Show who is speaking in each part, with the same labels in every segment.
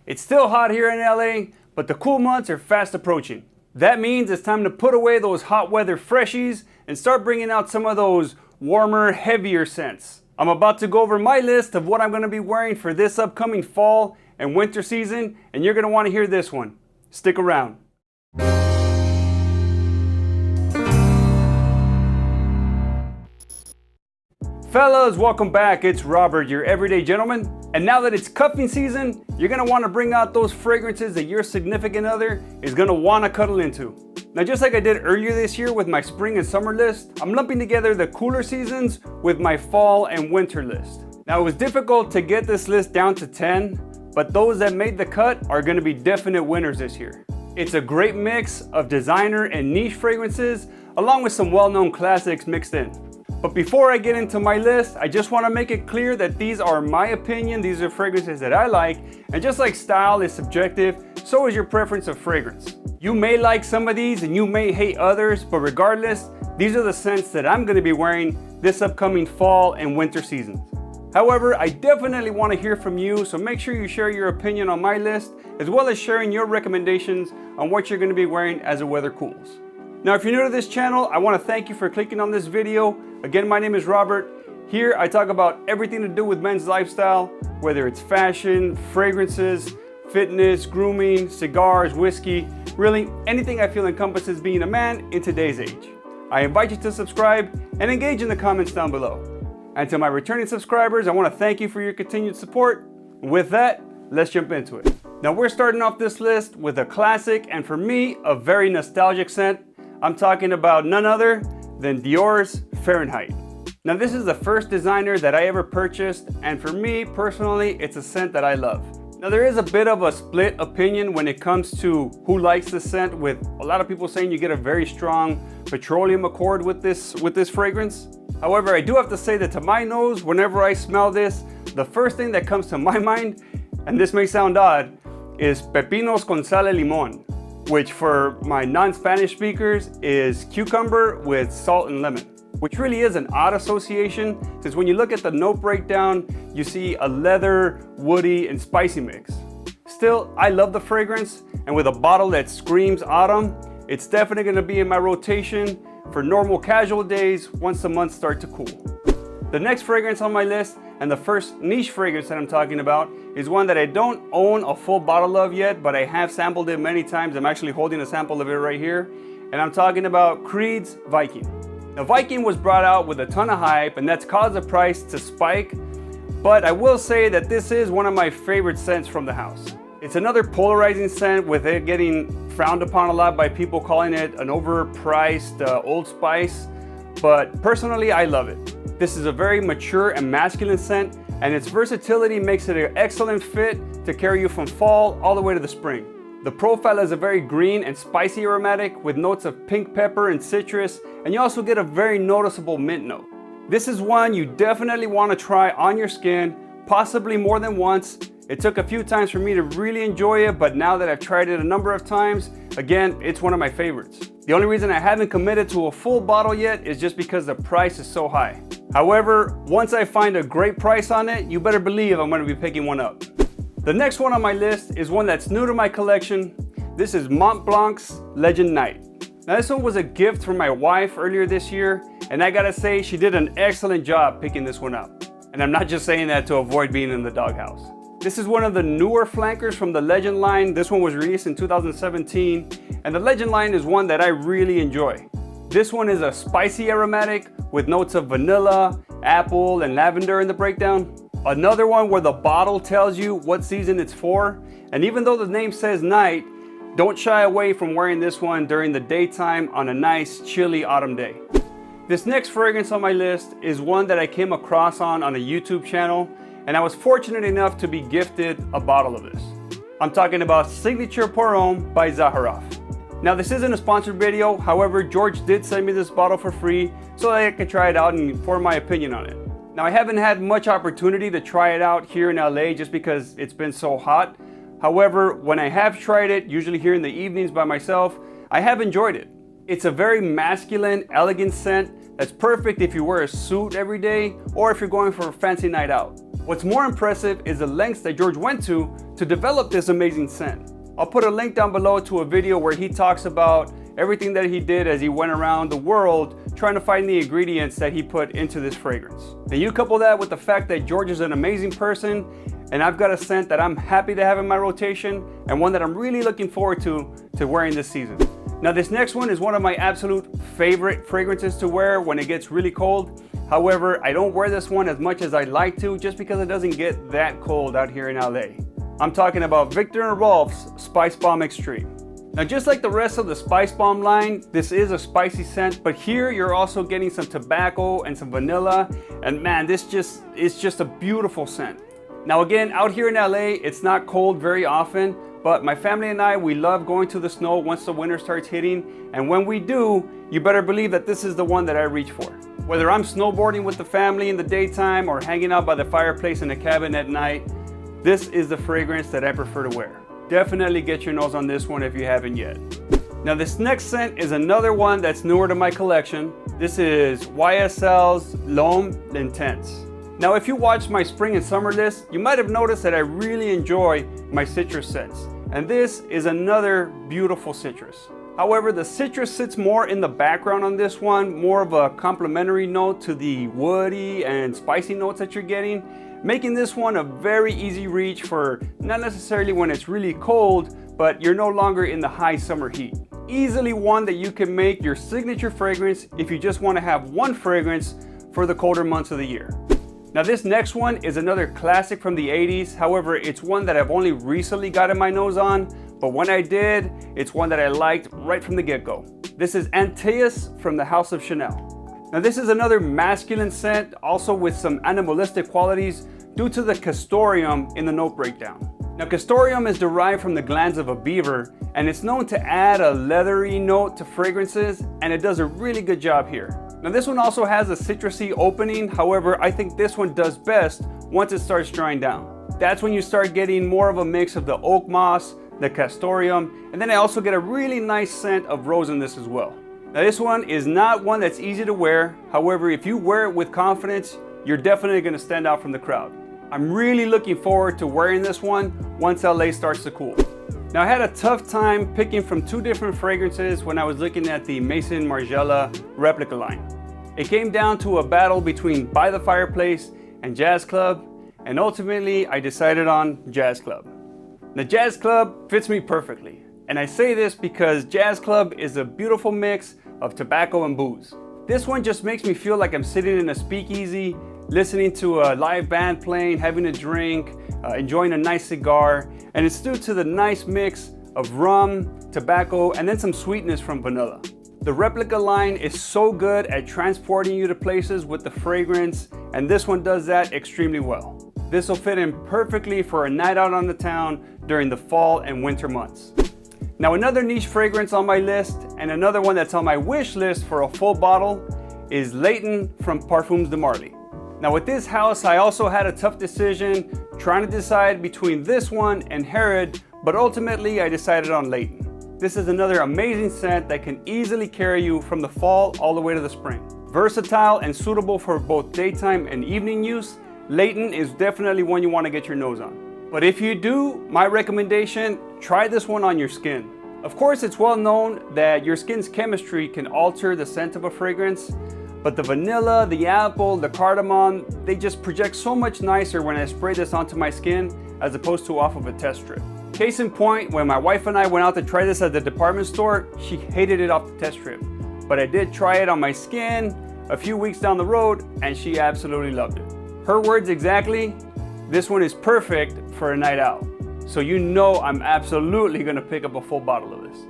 Speaker 1: It's still hot here in LA, but the cool months are fast approaching. That means it's time to put away those hot weather freshies and start bringing out some of those warmer, heavier scents. I'm about to go over my list of what I'm going to be wearing for this upcoming fall and winter season, and you're going to want to hear this one. Stick around. Fellas, welcome back. It's Robert, your everyday gentleman. And now that it's cuffing season, you're gonna wanna bring out those fragrances that your significant other is gonna wanna cuddle into. Now, just like I did earlier this year with my spring and summer list, I'm lumping together the cooler seasons with my fall and winter list. Now, it was difficult to get this list down to 10, but those that made the cut are gonna be definite winners this year. It's a great mix of designer and niche fragrances, along with some well-known classics mixed in. But before I get into my list, I just want to make it clear that these are my opinion, these are fragrances that I like, and just like style is subjective, so is your preference of fragrance. You may like some of these and you may hate others, but regardless, these are the scents that I'm going to be wearing this upcoming fall and winter seasons. However, I definitely want to hear from you, so make sure you share your opinion on my list, as well as sharing your recommendations on what you're going to be wearing as the weather cools. Now, if you're new to this channel, I want to thank you for clicking on this video. Again, my name is Robert. Here, I talk about everything to do with men's lifestyle, whether it's fashion, fragrances, fitness, grooming, cigars, whiskey, really anything I feel encompasses being a man in today's age. I invite you to subscribe and engage in the comments down below. And to my returning subscribers, I want to thank you for your continued support. With that, let's jump into it. Now, we're starting off this list with a classic, and for me, a very nostalgic scent. I'm talking about none other than Dior's Fahrenheit. Now, this is the first designer that I ever purchased, and for me personally, it's a scent that I love. Now, there is a bit of a split opinion when it comes to who likes the scent, with a lot of people saying you get a very strong petroleum accord with this fragrance. However, I do have to say that to my nose, whenever I smell this, the first thing that comes to my mind, and this may sound odd, is pepinos con sal y limón, which for my non-Spanish speakers is cucumber with salt and lemon, which really is an odd association, since when you look at the note breakdown, you see a leather, woody, and spicy mix. Still, I love the fragrance, and with a bottle that screams autumn, it's definitely gonna be in my rotation for normal casual days once the months start to cool. The next fragrance on my list, and the first niche fragrance that I'm talking about, is one that I don't own a full bottle of yet, but I have sampled it many times. I'm actually holding a sample of it right here, and I'm talking about Creed's Viking. Now, Viking was brought out with a ton of hype, and that's caused the price to spike, but I will say that this is one of my favorite scents from the house. It's another polarizing scent, with it getting frowned upon a lot by people calling it an overpriced Old Spice, but personally, I love it. This is a very mature and masculine scent, and its versatility makes it an excellent fit to carry you from fall all the way to the spring. The profile is a very green and spicy aromatic with notes of pink pepper and citrus, and you also get a very noticeable mint note. This is one you definitely want to try on your skin, possibly more than once. It took a few times for me to really enjoy it, but now that I've tried it a number of times, again, it's one of my favorites. The only reason I haven't committed to a full bottle yet is just because the price is so high. However, once I find a great price on it, you better believe I'm going to be picking one up. The next one on my list is one that's new to my collection. This is Mont Blanc's Legend Night. Now, this one was a gift from my wife earlier this year, and I gotta say, she did an excellent job picking this one up. And I'm not just saying that to avoid being in the doghouse. This is one of the newer flankers from the Legend line. This one was released in 2017, and the Legend line is one that I really enjoy. This one is a spicy aromatic with notes of vanilla, apple, and lavender in the breakdown. Another one where the bottle tells you what season it's for, and even though the name says night, don't shy away from wearing this one during the daytime on a nice chilly autumn day. This next fragrance on my list is one that I came across on a YouTube channel, and I was fortunate enough to be gifted a bottle of this. I'm talking about Signature Pour Homme by Zahara. Now, this isn't a sponsored video, however, George did send me this bottle for free so that I could try it out and form my opinion on it. Now, I haven't had much opportunity to try it out here in LA just because it's been so hot. However, when I have tried it, usually here in the evenings by myself, I have enjoyed it. It's a very masculine, elegant scent that's perfect if you wear a suit every day or if you're going for a fancy night out. What's more impressive is the lengths that George went to to develop this amazing scent. I'll put a link down below to a video where he talks about everything that he did as he went around the world trying to find the ingredients that he put into this fragrance. Now you couple that with the fact that George is an amazing person, and I've got a scent that I'm happy to have in my rotation and one that I'm really looking forward to wearing this season. Now this next one is one of my absolute favorite fragrances to wear when it gets really cold. However, I don't wear this one as much as I'd like to just because it doesn't get that cold out here in LA. I'm talking about Viktor & Rolf's Spice Bomb Extreme. Now just like the rest of the Spice Bomb line, this is a spicy scent, but here you're also getting some tobacco and some vanilla, and man, it's just a beautiful scent. Now again, out here in LA, it's not cold very often, but my family and I, we love going to the snow once the winter starts hitting, and when we do, you better believe that this is the one that I reach for. Whether I'm snowboarding with the family in the daytime or hanging out by the fireplace in the cabin at night, this is the fragrance that I prefer to wear. Definitely get your nose on this one if you haven't yet. Now this next scent is another one that's newer to my collection. This is YSL's L'Homme Intense. Now if you watched my spring and summer list, you might have noticed that I really enjoy my citrus scents. And this is another beautiful citrus. However, the citrus sits more in the background on this one, more of a complementary note to the woody and spicy notes that you're getting, making this one a very easy reach for not necessarily when it's really cold, but you're no longer in the high summer heat. Easily one that you can make your signature fragrance if you just want to have one fragrance for the colder months of the year. Now this next one is another classic from the 80s. However, it's one that I've only recently gotten my nose on, but when I did, it's one that I liked right from the get-go. This is Antaeus from the House of Chanel. Now this is another masculine scent, also with some animalistic qualities due to the castoreum in the note breakdown. Now castoreum is derived from the glands of a beaver, and it's known to add a leathery note to fragrances, and it does a really good job here. Now this one also has a citrusy opening, however I think this one does best once it starts drying down. That's when you start getting more of a mix of the oak moss, the castoreum, and then I also get a really nice scent of rose in this as well. Now this one is not one that's easy to wear, however if you wear it with confidence, you're definitely going to stand out from the crowd. I'm really looking forward to wearing this one once LA starts to cool. Now I had a tough time picking from two different fragrances when I was looking at the Maison Margiela replica line. It came down to a battle between By the Fireplace and Jazz Club, and ultimately I decided on Jazz Club. The Jazz Club fits me perfectly, and I say this because Jazz Club is a beautiful mix of tobacco and booze. This one just makes me feel like I'm sitting in a speakeasy, listening to a live band playing, having a drink, enjoying a nice cigar, and it's due to the nice mix of rum, tobacco, and then some sweetness from vanilla. The replica line is so good at transporting you to places with the fragrance, and this one does that extremely well. This will fit in perfectly for a night out on the town during the fall and winter months. Now another niche fragrance on my list, and another one that's on my wish list for a full bottle, is Lakey from Parfums de Marty. Now with this house, I also had a tough decision trying to decide between this one and Herod, but ultimately I decided on Lakey. This is another amazing scent that can easily carry you from the fall all the way to the spring. Versatile and suitable for both daytime and evening use, Lakey is definitely one you want to get your nose on. But if you do, my recommendation, try this one on your skin. Of course, it's well known that your skin's chemistry can alter the scent of a fragrance, but the vanilla, the apple, the cardamom, they just project so much nicer when I spray this onto my skin as opposed to off of a test strip. Case in point, when my wife and I went out to try this at the department store, she hated it off the test strip. But I did try it on my skin a few weeks down the road, and she absolutely loved it. Her words exactly, this one is perfect for a night out. So you know I'm absolutely gonna pick up a full bottle of this.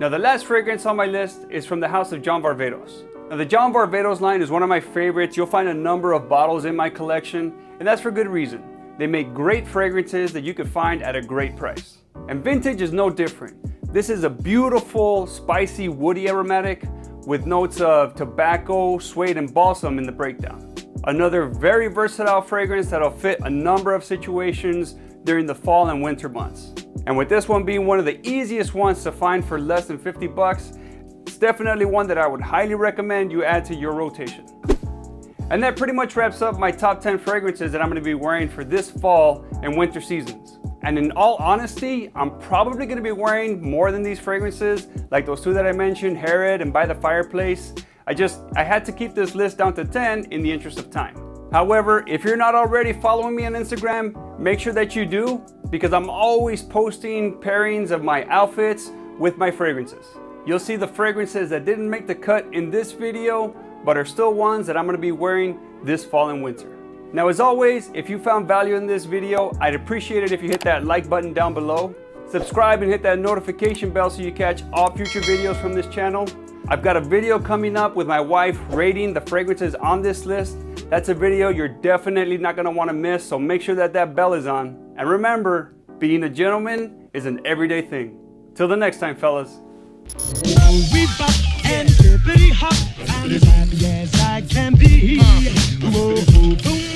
Speaker 1: Now the last fragrance on my list is from the house of John Varvatos. Now the John Varvatos line is one of my favorites. You'll find a number of bottles in my collection, and that's for good reason. They make great fragrances that you can find at a great price. And vintage is no different. This is a beautiful, spicy, woody aromatic with notes of tobacco, suede, and balsam in the breakdown. Another very versatile fragrance that'll fit a number of situations during the fall and winter months. And with this one being one of the easiest ones to find for less than 50 bucks, it's definitely one that I would highly recommend you add to your rotation. And that pretty much wraps up my top 10 fragrances that I'm going to be wearing for this fall and winter seasons. And in all honesty, I'm probably gonna be wearing more than these fragrances, like those two that I mentioned, Harriet and By the Fireplace. I had to keep this list down to 10 in the interest of time. However, if you're not already following me on Instagram, make sure that you do, because I'm always posting pairings of my outfits with my fragrances. You'll see the fragrances that didn't make the cut in this video, but are still ones that I'm gonna be wearing this fall and winter. Now, as always, if you found value in this video, I'd appreciate it if you hit that like button down below. Subscribe and hit that notification bell so you catch all future videos from this channel. I've got a video coming up with my wife rating the fragrances on this list. That's a video you're definitely not gonna wanna miss, so make sure that that bell is on. And remember, being a gentleman is an everyday thing. Till the next time, fellas.
Speaker 2: We bop and hippity hop, I'm as happy as I can be. Whoa, boom.